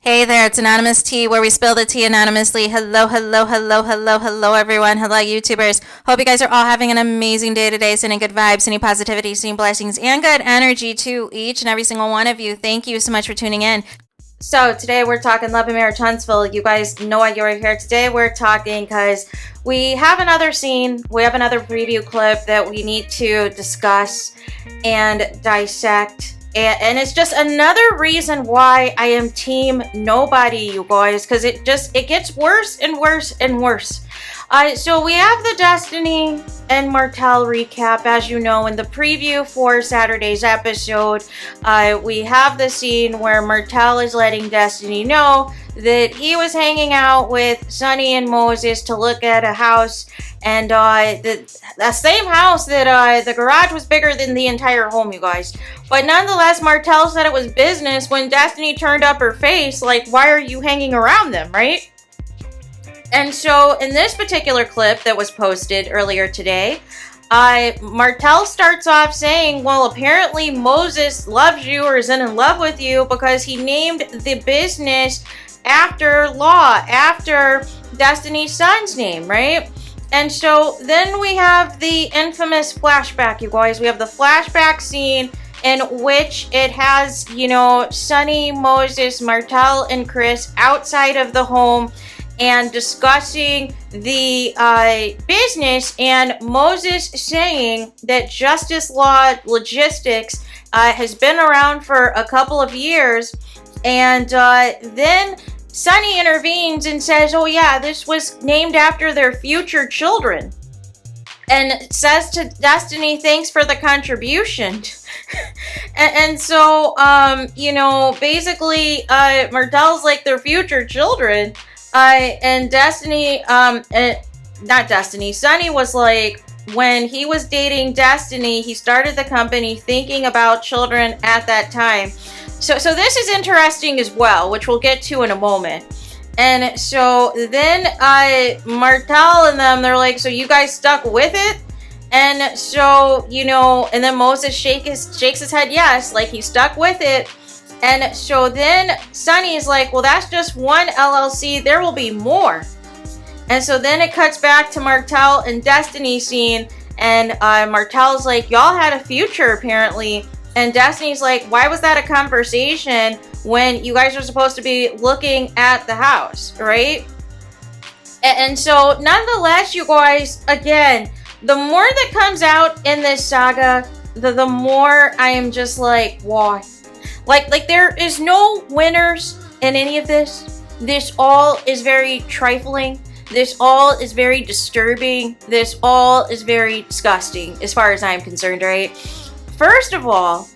Hey there, it's Anonymous Tea, where we spill the tea anonymously. Hello, hello, hello, hello, hello, everyone. Hello, YouTubers. Hope you guys are all having an amazing day today, sending good vibes, sending positivity, sending blessings, and good energy to each and every single one of you. Thank you so much for tuning in. So today we're talking Love and Marriage Huntsville. You guys know why you're here. Today we're talking because we have another scene. We have another preview clip that we need to discuss and dissect. And it's just another reason why I am team nobody, you guys, because it gets worse and worse and worse. So we have the Destiny and Martell recap, as you know, in the preview for Saturday's episode. We have the scene where Martell is letting Destiny know that he was hanging out with Sunny and Moses to look at a house, and the same house that the garage was bigger than the entire home, you guys. But nonetheless, Martell said it was business when Destiny turned up her face, like, why are you hanging around them, right? And so in this particular clip that was posted earlier today, Martell starts off saying, well, apparently Moses loves you or is in love with you because he named the business after Law, after Destiny's son's name, right? And so then we have the infamous flashback, you guys. We have the flashback scene in which it has, you know, Sunny, Moses, Martell, and Chris outside of the home and discussing the business, and Moses saying that Justice Law Logistics has been around for a couple of years, and then Sunny intervenes and says, oh yeah, this was named after their future children, and says to Destiny, thanks for the contribution. and so, you know, basically, Martell's like their future children. And Destiny, not Destiny, Sunny was like, when he was dating Destiny, he started the company thinking about children at that time. So this is interesting as well, which we'll get to in a moment. And so then Martell and them, they're like, so you guys stuck with it? And so, you know, and then Moses shakes his head yes, like he stuck with it. And so then Sunny is like, well, that's just one LLC. There will be more. And so then it cuts back to Martell and Destiny scene. And Martell's like, y'all had a future apparently. And Destiny's like, why was that a conversation when you guys were supposed to be looking at the house, right? And so nonetheless, you guys, again, the more that comes out in this saga, the more I am just like, why? Like there is no winners in any of this. This all is very trifling. This all is very disturbing. This all is very disgusting as far as I'm concerned, right? First of all,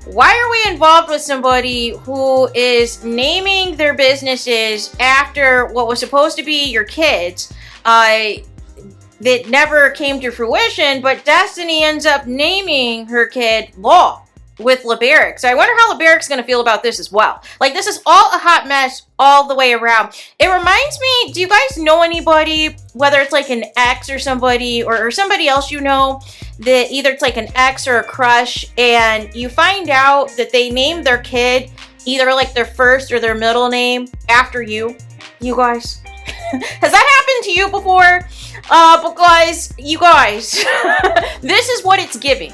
why are we involved with somebody who is naming their businesses after what was supposed to be your kids that never came to fruition, but Destiny ends up naming her kid Law with LAMH. So I wonder how LAMH's going to feel about this as well. Like, this is all a hot mess all the way around. It reminds me, do you guys know anybody, whether it's like an ex or somebody, or somebody else you know, that either it's like an ex or a crush, and you find out that they named their kid either like their first or their middle name after you guys? Has that happened to you before? Because, you guys, this is what it's giving.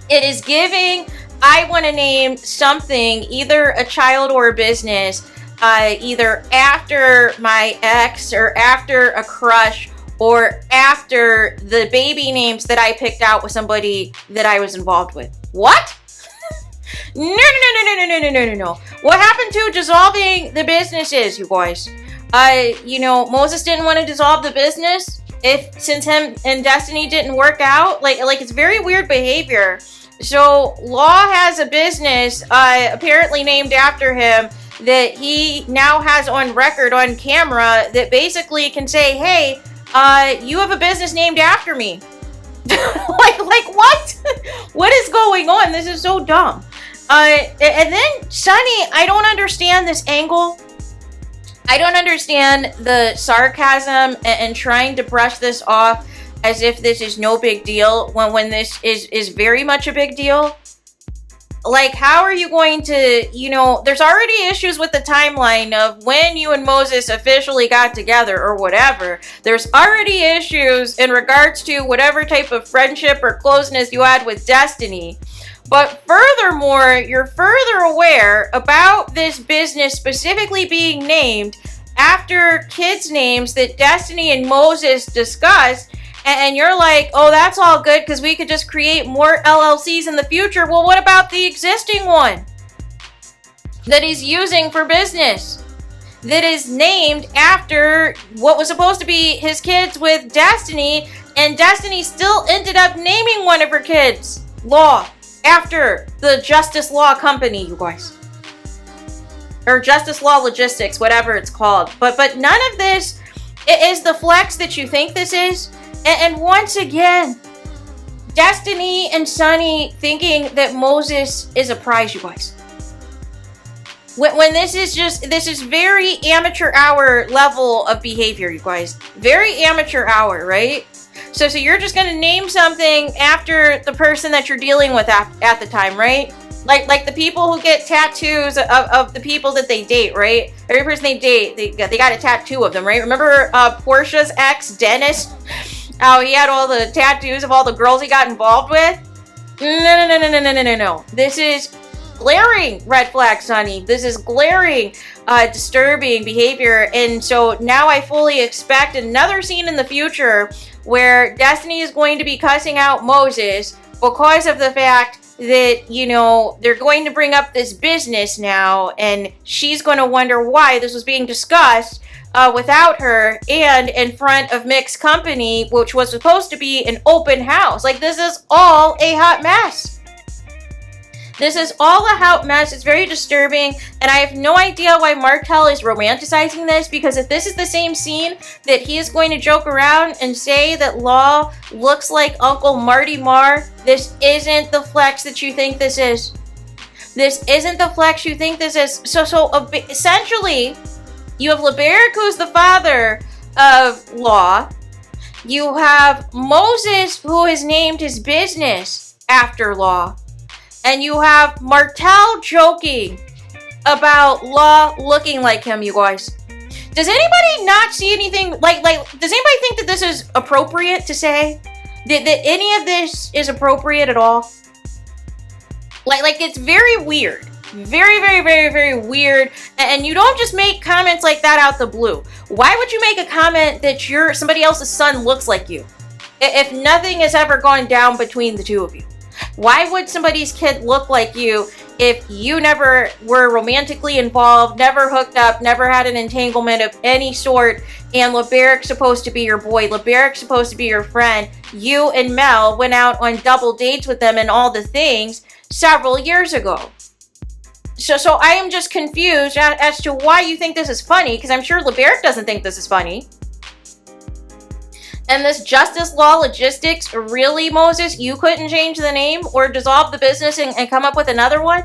It is giving, I want to name something, either a child or a business, either after my ex or after a crush or after the baby names that I picked out with somebody that I was involved with. What? No. What happened to dissolving the businesses, you guys? You know, Moses didn't want to dissolve the business since him and Destiny didn't work out. Like it's very weird behavior. So Law has a business apparently named after him that he now has on record, on camera, that basically can say, hey, you have a business named after me. like what? What is going on? This is so dumb. And then Sunny, I don't understand this angle. I don't understand the sarcasm and trying to brush this off as if this is no big deal when this is very much a big deal. Like, how are you going to, there's already issues with the timeline of when you and Moses officially got together or whatever. There's already issues in regards to whatever type of friendship or closeness you had with Destiny. But furthermore, you're further aware about this business specifically being named after kids' names that Destiny and Moses discussed. And you're like, oh, that's all good because we could just create more LLCs in the future. Well, what about the existing one that he's using for business that is named after what was supposed to be his kids with Destiny, and Destiny still ended up naming one of her kids Law after the Justice Law Company, you guys. Or Justice Law Logistics, whatever it's called. But none of this is the flex that you think this is. And once again, Destiny and Sunny thinking that Moses is a prize, you guys. When this is very amateur hour level of behavior, you guys. Very amateur hour, right? So you're just going to name something after the person that you're dealing with at the time, right? Like the people who get tattoos of the people that they date, right? Every person they date, they got a tattoo of them, right? Remember Portia's ex, Dennis? Oh, he had all the tattoos of all the girls he got involved with? No. This is glaring red flag, Sunny. This is glaring, disturbing behavior. And so now I fully expect another scene in the future where Destiny is going to be cussing out Moses because of the fact that, they're going to bring up this business now, and she's going to wonder why this was being discussed without her and in front of mixed company, which was supposed to be an open house. Like, this is all a hot mess. This is all a hot mess. It's very disturbing, and I have no idea why Martell is romanticizing this, because if this is the same scene that he is going to joke around and say that Law looks like Uncle Marty Marr, this isn't the flex that you think this is. This isn't the flex you think this is. So essentially, you have LeBeric, who's the father of Law. You have Moses, who has named his business after Law. And you have Martell joking about Law looking like him, you guys. Does anybody not see anything, does anybody think that this is appropriate to say? That any of this is appropriate at all? Like it's very weird. Very, very, very, very weird. And you don't just make comments like that out the blue. Why would you make a comment that somebody else's son looks like you? If nothing has ever gone down between the two of you? Why would somebody's kid look like you if you never were romantically involved, never hooked up, never had an entanglement of any sort, and LeBeric's supposed to be your boy, LeBeric's supposed to be your friend, you and Mel went out on double dates with them and all the things several years ago? So I am just confused as to why you think this is funny, because I'm sure LeBeric doesn't think this is funny. And this Justice Law Logistics, really, Moses? You couldn't change the name or dissolve the business and come up with another one?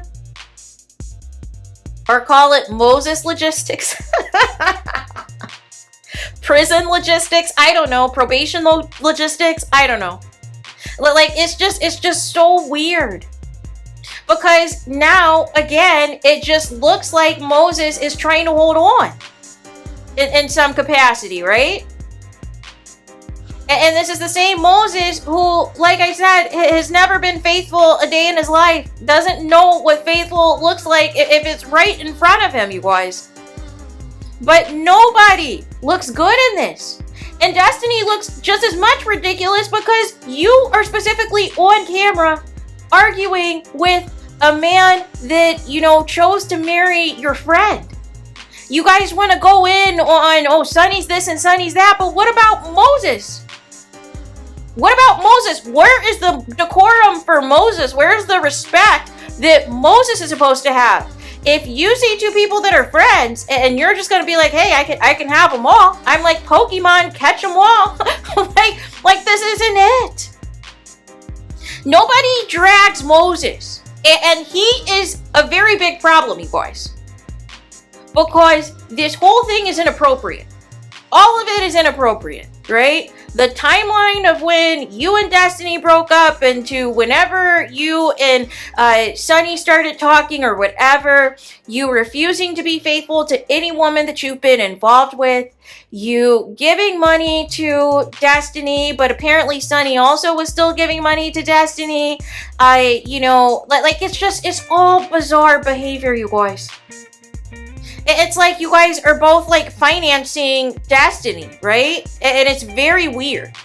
Or call it Moses Logistics? Prison Logistics? I don't know. Probation Logistics? I don't know. It's just so weird. Because now, again, it just looks like Moses is trying to hold on in some capacity, right? And this is the same Moses who, like I said, has never been faithful a day in his life. Doesn't know what faithful looks like if it's right in front of him, you guys. But nobody looks good in this. And Destiny looks just as much ridiculous because you are specifically on camera arguing with a man that, chose to marry your friend. You guys want to go in on, Sunny's this and Sunny's that, but what about Moses? What about Moses? Where is the decorum for Moses? Where's the respect that Moses is supposed to have? If you see two people that are friends and you're just going to be like, hey, I can have them all. I'm like Pokemon, catch them all. like this isn't it. Nobody drags Moses. And he is a very big problem, you guys. Because this whole thing is inappropriate. All of it is inappropriate, right? The timeline of when you and Destiny broke up and to whenever you and Sunny started talking or whatever, you refusing to be faithful to any woman that you've been involved with, you giving money to Destiny, but apparently Sunny also was still giving money to Destiny. It's all bizarre behavior, you guys. It's like you guys are both like financing Destiny, right? And it's very weird.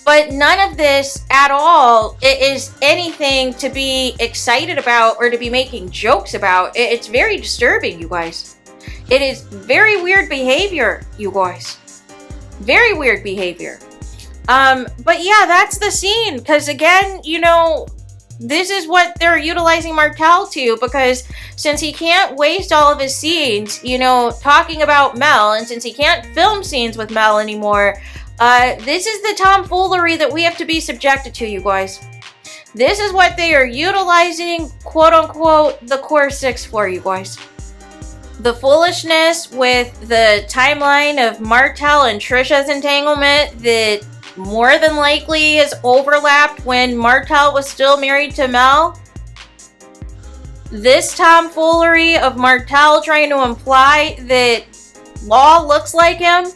But none of this at all is anything to be excited about or to be making jokes about. It's very disturbing, you guys. It is very weird behavior, you guys. Very weird behavior. But yeah, that's the scene. Because again, this is what they're utilizing Martell to, because since he can't waste all of his scenes, talking about Mel, and since he can't film scenes with Mel anymore, this is the tomfoolery that we have to be subjected to, you guys. This is what they are utilizing, quote unquote, the Core 6 for, you guys. The foolishness with the timeline of Martell and Trisha's entanglement that more than likely has overlapped when Martell was still married to Mel. This tomfoolery of Martell trying to imply that Law looks like him,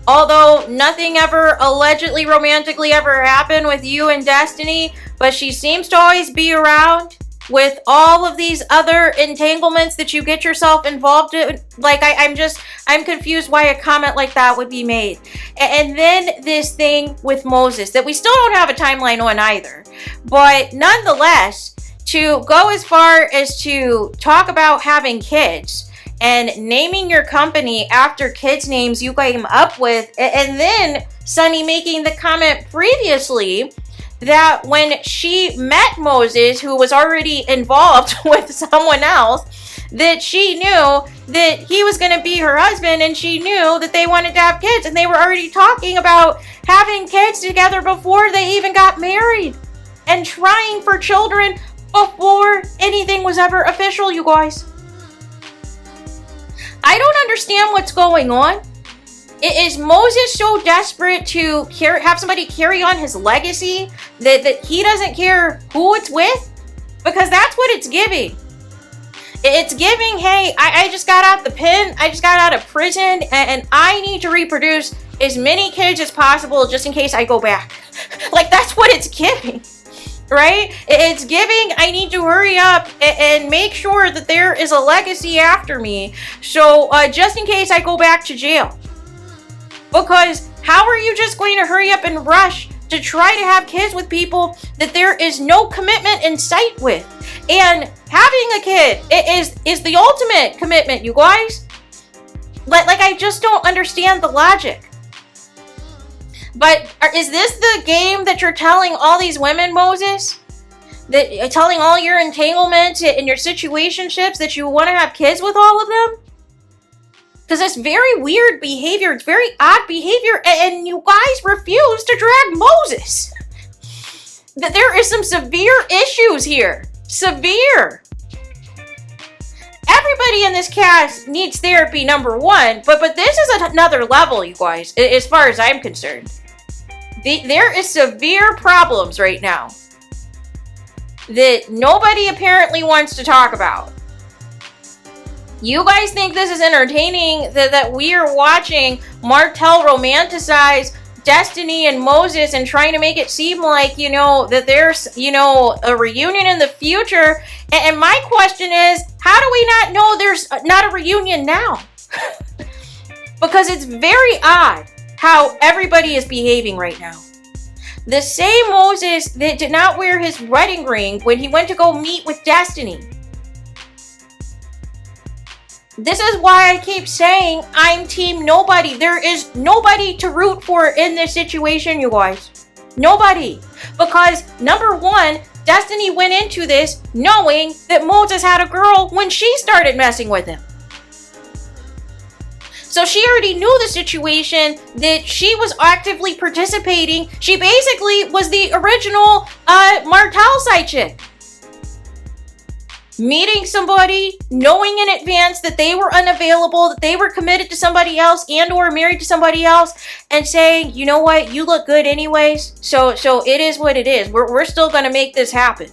although nothing ever allegedly romantically ever happened with you and Destiny, but she seems to always be around with all of these other entanglements that you get yourself involved in. I'm confused why a comment like that would be made. And then this thing with Moses that we still don't have a timeline on either. But nonetheless, to go as far as to talk about having kids and naming your company after kids' names you came up with, and then Sunny making the comment previously that when she met Moses, who was already involved with someone else, that she knew that he was going to be her husband, and she knew that they wanted to have kids, and they were already talking about having kids together before they even got married, and trying for children before anything was ever official, you guys. I don't understand what's going on. Is Moses so desperate to have somebody carry on his legacy that he doesn't care who it's with? Because that's what it's giving. It's giving, hey, I just got out the pen, I just got out of prison, and I need to reproduce as many kids as possible just in case I go back. Like, that's what it's giving, right? It's giving, I need to hurry up and make sure that there is a legacy after me, so just in case I go back to jail. Because how are you just going to hurry up and rush to try to have kids with people that there is no commitment in sight with? And having a kid is the ultimate commitment, you guys. Like I just don't understand the logic. But is this the game that you're telling all these women, Moses? That telling all your entanglements and your situationships that you want to have kids with all of them? Because it's very weird behavior. It's very odd behavior. And you guys refuse to drag Moses. That there is some severe issues here. Severe. Everybody in this cast needs therapy, number one. But this is another level, you guys, as far as I'm concerned. There is severe problems right now that nobody apparently wants to talk about. You guys think this is entertaining, that we are watching Martell romanticize Destiny and Moses and trying to make it seem like, that there's, a reunion in the future. And my question is, how do we not know there's not a reunion now? Because it's very odd how everybody is behaving right now. The same Moses that did not wear his wedding ring when he went to go meet with Destiny. This is why I keep saying I'm team nobody. There is nobody to root for in this situation, you guys. Nobody. Because number one, Destiny went into this knowing that Moses had a girl when she started messing with him. So she already knew the situation, that she was actively participating. She basically was the original Martell side chick. meeting somebody, knowing in advance that they were unavailable, that they were committed to somebody else and or married to somebody else, and saying, you know what, you look good anyways, so it is what it is. We're still going to make this happen.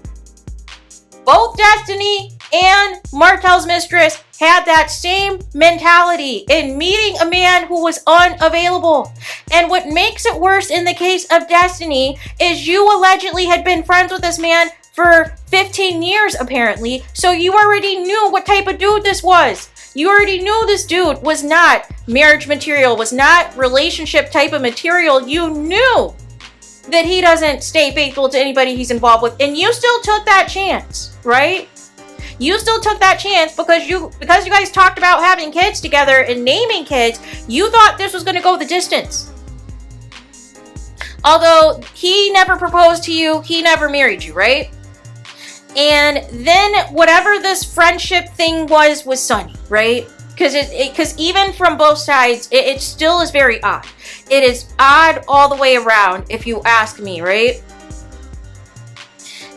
Both Destiny and Martell's mistress had that same mentality in meeting a man who was unavailable. And what makes it worse in the case of Destiny is you allegedly had been friends with this man for 15 years, apparently. So you already knew what type of dude this was. You already knew this dude was not marriage material, was not relationship type of material. You knew that he doesn't stay faithful to anybody he's involved with. And you still took that chance, right? You still took that chance because you guys talked about having kids together and naming kids. You thought this was going to go the distance. Although he never proposed to you, he never married you, right? And then whatever this friendship thing was Sunny, right? Because even from both sides, it still is very odd. It is odd all the way around, if you ask me, right?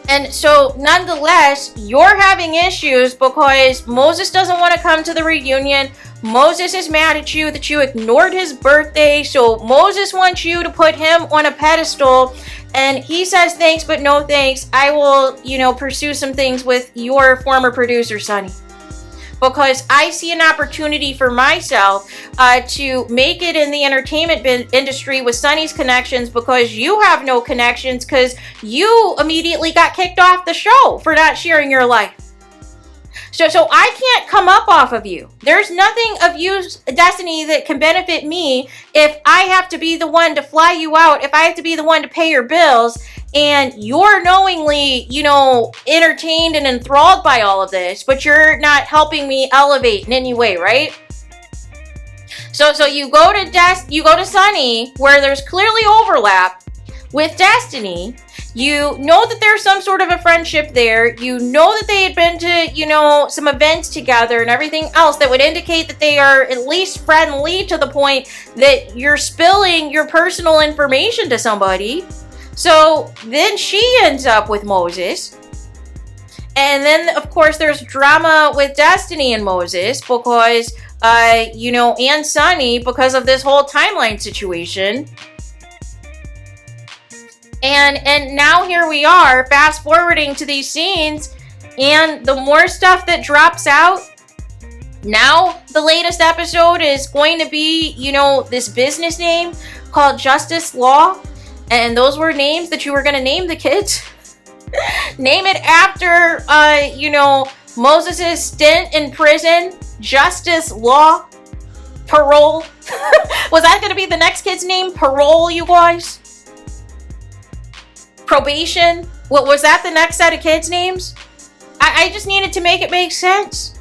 And so, nonetheless, you're having issues because Moses doesn't want to come to the reunion. Moses is mad at you that you ignored his birthday. So Moses wants you to put him on a pedestal. And he says, thanks, but no thanks. I will, pursue some things with your former producer, Sonny. Because I see an opportunity for myself to make it in the entertainment industry with Sonny's connections, because you have no connections because you immediately got kicked off the show for not sharing your life. So I can't come up off of you. There's nothing of you, Destiny, that can benefit me if I have to be the one to fly you out, if I have to be the one to pay your bills, and you're knowingly, entertained and enthralled by all of this, but you're not helping me elevate in any way, right? So you go to Sonny, where there's clearly overlap with Destiny. You know that there's some sort of a friendship there. You know that they had been to, some events together and everything else that would indicate that they are at least friendly, to the point that you're spilling your personal information to somebody. So then she ends up with Moses. And then, of course, there's drama with Destiny and Moses because, and Sonny, because of this whole timeline situation. And now here we are, fast forwarding to these scenes, and the more stuff that drops out. Now the latest episode is going to be, this business name called Justice Law. And those were names that you were going to name the kids. Name it after, Moses' stint in prison. Justice Law. Parole. Was that going to be the next kid's name? Parole, you guys? Probation. What was that, the next set of kids' names? I just needed to make it make sense.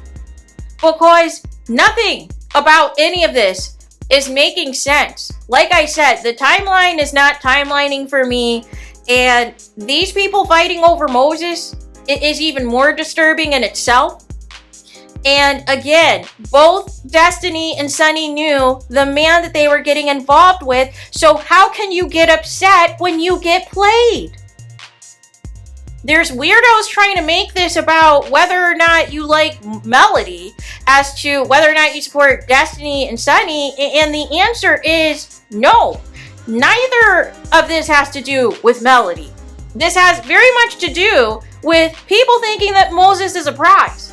Because nothing about any of this is making sense. Like I said, the timeline is not timelining for me. And these people fighting over Moses, it is even more disturbing in itself. And again, both Destiny and Sonny knew the man that they were getting involved with. So how can you get upset when you get played? There's weirdos trying to make this about whether or not you like Melody, as to whether or not you support Destiny and Sonny, and the answer is no. Neither of this has to do with Melody. This has very much to do with people thinking that Moses is a prize.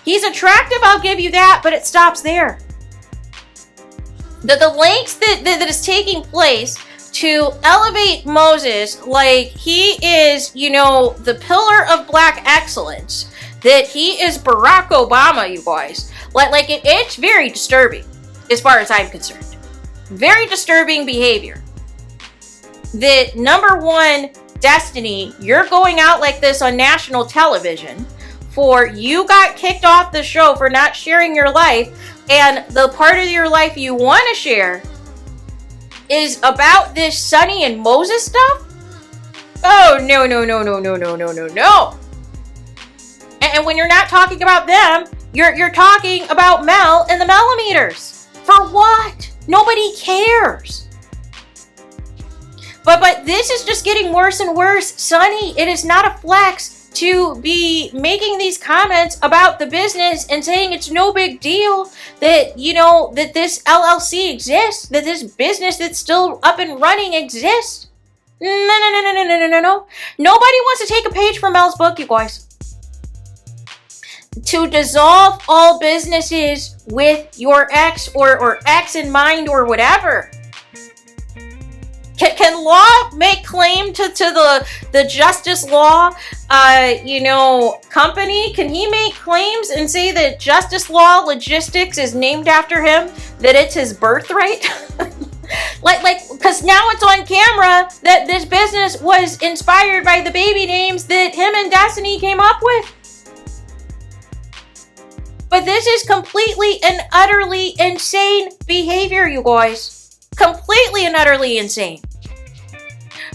He's attractive, I'll give you that, but it stops there. The lengths that is taking place to elevate Moses like he is, the pillar of black excellence, that he is Barack Obama, you guys. It's very disturbing as far as I'm concerned. Very disturbing behavior. That, number one, Destiny, you're going out like this on national television for you got kicked off the show for not sharing your life, and the part of your life you want to share is about this Sonny and Moses stuff? Oh, no. And when you're not talking about them, you're talking about Mel and the millimeters. For what? Nobody cares. But this is just getting worse and worse. Sonny, it is not a flex to be making these comments about the business and saying it's no big deal that, you know, that this LLC exists, that this business that's still up and running exists. No. Nobody wants to take a page from Mel's book, you guys. To dissolve all businesses with your ex or ex in mind or whatever. Can law make claim to the Justice Law, company? Can he make claims and say that Justice Law Logistics is named after him? That it's his birthright? Because now it's on camera that this business was inspired by the baby names that him and Destiny came up with. But this is completely and utterly insane behavior, you guys. Completely and utterly insane.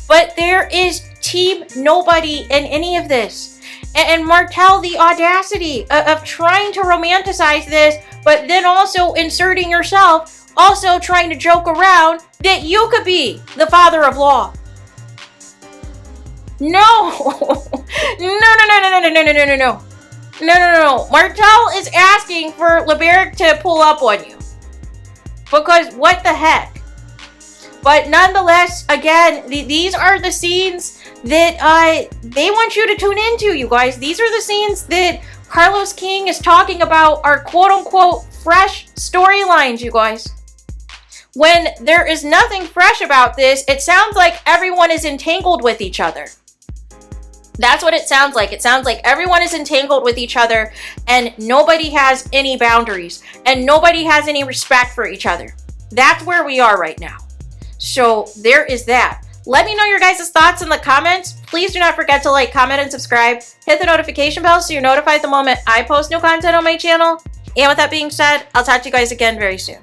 But there is team nobody in any of this. And Martell, the audacity of trying to romanticize this, but then also inserting yourself, also trying to joke around that you could be the father of law. No. No. Martell is asking for LeBeric to pull up on you. Because what the heck? But nonetheless, again, these are the scenes that they want you to tune into, you guys. These are the scenes that Carlos King is talking about are quote-unquote fresh storylines, you guys. When there is nothing fresh about this, it sounds like everyone is entangled with each other. That's what it sounds like. It sounds like everyone is entangled with each other and nobody has any boundaries and nobody has any respect for each other. That's where we are right now. So there is that. Let me know your guys' thoughts in the comments. Please do not forget to like, comment, and subscribe. Hit the notification bell so you're notified the moment I post new content on my channel. And with that being said, I'll talk to you guys again very soon.